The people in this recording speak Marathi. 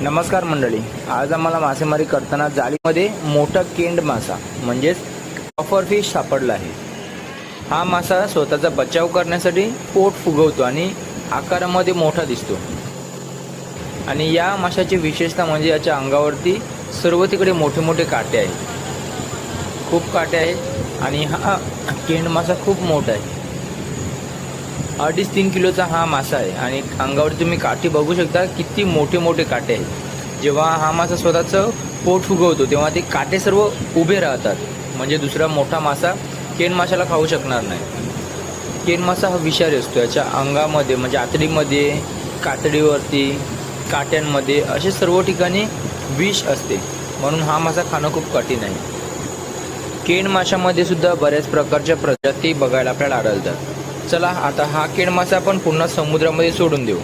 नमस्कार मंडळी, आज आम्हाला मासेमारी करताना जाळीमध्ये मोठा केंड मासा म्हणजेच कॉपर फिश सापडला आहे। हा मासा स्वतःचा बचाव करण्यासाठी पोट फुगवतो आणि आकारामध्ये मोठा दिसतो। आणि या माशाची विशेषता म्हणजे याच्या अंगावरती सर्व तिकडे मोठे मोठे काटे आहेत, खूप काटे आहेत आणि हा केंड मासा खूप मोठा आहे। 2.5-3 किलोचा हा मासा आहे आणि अंगावर तुम्ही काठी बघू शकता, किती मोठे मोठे काटे आहेत। जेव्हा हा मासा स्वतःचं पोट फुगवतो तेव्हा ते काटे सर्व उभे राहतात, म्हणजे दुसरा मोठा मासा केन माशाला खाऊ शकणार नाही। केन मासा हा विषारी असतो, याच्या अंगामध्ये म्हणजे आतडीमध्ये, कातडीवरती, काट्यांमध्ये असे सर्व ठिकाणी विष असते, म्हणून हा मासा खाणं खूप कठीण आहे। केन माशामध्ये सुद्धा बऱ्याच प्रकारच्या प्रजाती बघायला आपल्याला आढळतात। चला आता हा केंड मासा आपण पुन्हा समुद्रामध्ये सोडून देऊ।